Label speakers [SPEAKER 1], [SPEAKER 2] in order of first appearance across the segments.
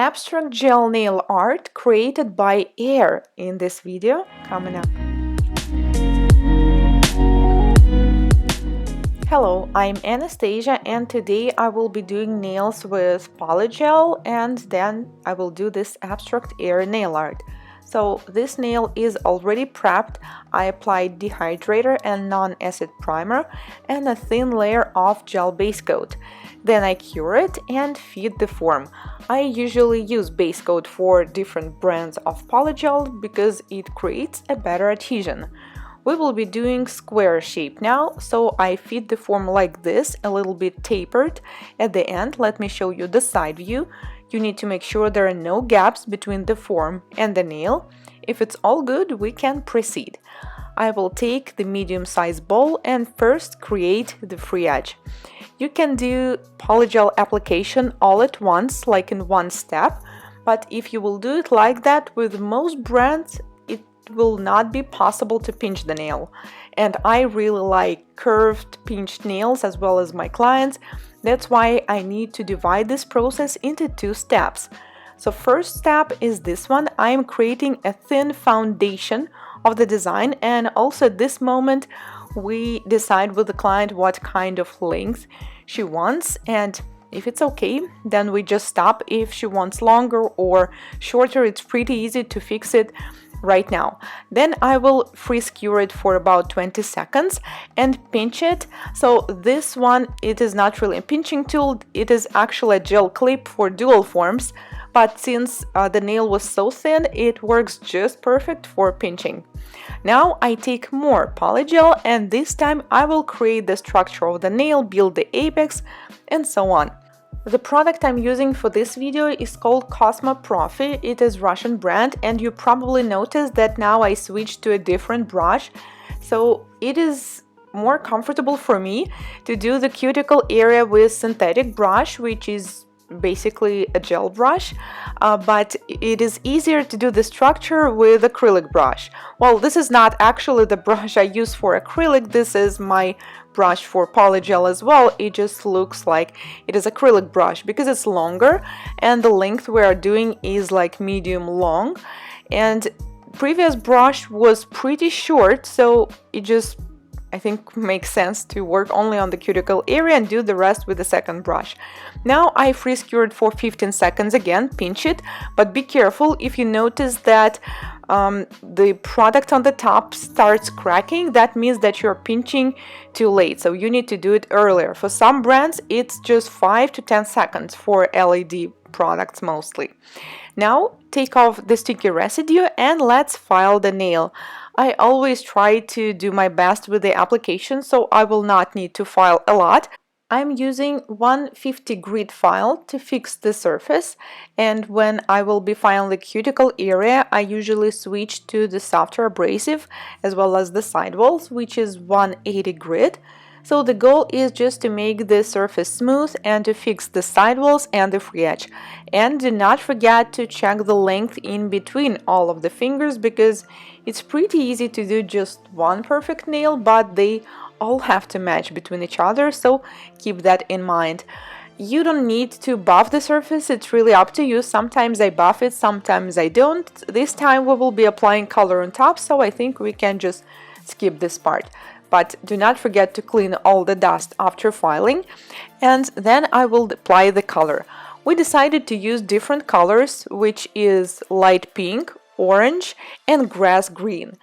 [SPEAKER 1] abstract gel nail art created by air in this video coming up. Hello, I'm Anastasia and today I will be doing nails with polygel and then I will do this abstract air nail art. So this nail is already prepped. I applied dehydrator and non-acid primer and a thin layer of gel base coat. Then I cure it and feed the form. I usually use base coat for different brands of polygel because it creates a better adhesion. We will be doing square shape now, so I feed the form like this, a little bit tapered. At the end, let me show you the side view. You need to make sure there are no gaps between the form and the nail. If it's all good, we can proceed. I will take the medium-sized bowl and first create the free edge. You can do polygel application all at once, like in one step, but if you will do it like that with most brands, it will not be possible to pinch the nail. And I really like curved pinched nails as well as my clients. That's why I need to divide this process into two steps. So first step is this one. I'm creating a thin foundation of the design, and also at this moment we decide with the client what kind of length she wants, and if it's okay, then we just stop. If she wants longer or shorter, it's pretty easy to fix it right now. Then I will freeze cure it for about 20 seconds and pinch it. So this one, it is not really a pinching tool, it is actually a gel clip for dual forms, but since the nail was so thin, it works just perfect for pinching. Now I take more polygel and this time I will create the structure of the nail, build the apex and so on. The product I'm using for this video is called Cosmo Profi. It is Russian brand and you probably noticed that now I switched to a different brush. So it is more comfortable for me to do the cuticle area with synthetic brush, which is basically a gel brush, but it is easier to do the structure with acrylic brush. Well, this is not actually the brush I use for acrylic, this is my brush for polygel as well. It just looks like it is acrylic brush because it's longer and the length we are doing is like medium long, and previous brush was pretty short, so it just I think makes sense to work only on the cuticle area and do the rest with the second brush. Now I freeze cure it for 15 seconds again, pinch it, but be careful if you notice that the product on the top starts cracking, that means that you're pinching too late, so you need to do it earlier. For some brands it's just 5 to 10 seconds for LED products mostly. Now take off the sticky residue and let's file the nail. I always try to do my best with the application, so I will not need to file a lot. I'm using 150 grit file to fix the surface, and when I will be filing the cuticle area, I usually switch to the softer abrasive as well as the sidewalls, which is 180 grit. So the goal is just to make the surface smooth and to fix the sidewalls and the free edge. And do not forget to check the length in between all of the fingers because it's pretty easy to do just one perfect nail, but they all have to match between each other, so keep that in mind. You don't need to buff the surface, it's really up to you. Sometimes I buff it, sometimes I don't. This time we will be applying color on top, so I think we can just skip this part. But do not forget to clean all the dust after filing, and then I will apply the color. We decided to use different colors, which is light pink, orange and grass green.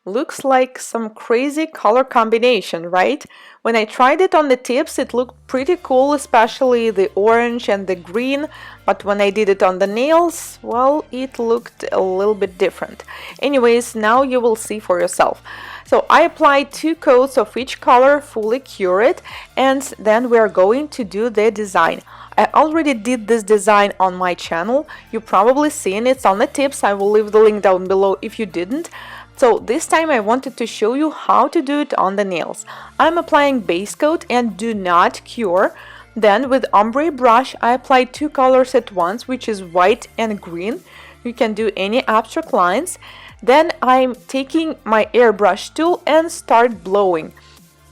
[SPEAKER 1] Looks like some crazy color combination, right? When I tried it on the tips, it looked pretty cool, especially the orange and the green, but when I did it on the nails, well, it looked a little bit different. Anyways, now you will see for yourself. So I applied 2 coats of each color, fully cure it, and then we are going to do the design. I already did this design on my channel, you probably seen it on the tips, I will leave the link down below if you didn't. So this time I wanted to show you how to do it on the nails. I'm applying base coat and do not cure. Then with ombre brush I applied 2 colors at once, which is white and green. You can do any abstract lines. Then I'm taking my airbrush tool and start blowing.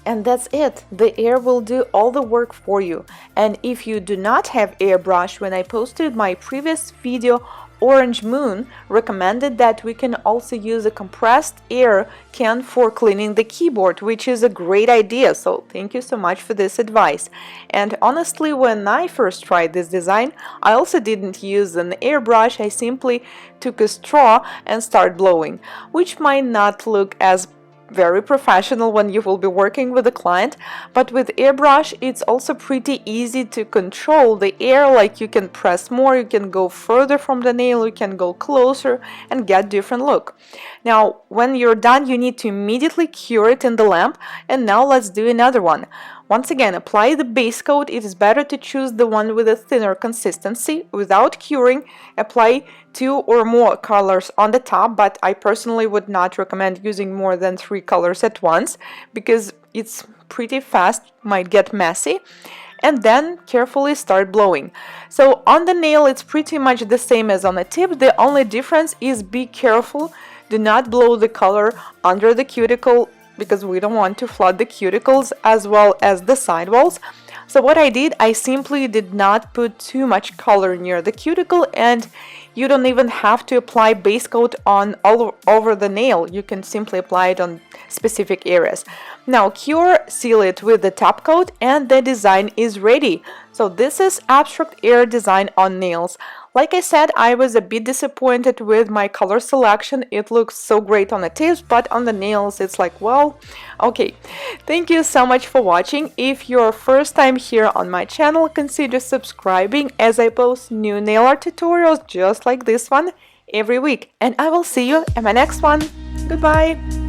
[SPEAKER 1] And that's it. The air will do all the work for you. And if you do not have airbrush, when I posted my previous video, Orange Moon recommended that we can also use a compressed air can for cleaning the keyboard, which is a great idea. So thank you so much for this advice. And honestly, when I first tried this design, I also didn't use an airbrush. I simply took a straw and started blowing, which might not look as very professional when you will be working with a client, but with airbrush it's also pretty easy to control the air. Like, you can press more, you can go further from the nail, you can go closer and get different look. Now when you're done, you need to immediately cure it in the lamp. And now let's do another one. Once again, apply the base coat. It is better to choose the one with a thinner consistency. Without curing, apply 2 or more colors on the top, but I personally would not recommend using more than 3 colors at once because it's pretty fast, might get messy. And then carefully start blowing. So on the nail it's pretty much the same as on the tip. The only difference is be careful. Do not blow the color under the cuticle because we don't want to flood the cuticles as well as the sidewalls. So what I did, I simply did not put too much color near the cuticle, and you don't even have to apply base coat on all over the nail. You can simply apply it on specific areas. Now cure, seal it with the top coat, and the design is ready. So this is abstract air design on nails. Like I said, I was a bit disappointed with my color selection. It looks so great on the tips, but on the nails it's like, well, okay. Thank you so much for watching. If you're first time here on my channel, consider subscribing as I post new nail art tutorials just like this one every week. And I will see you in my next one. Goodbye!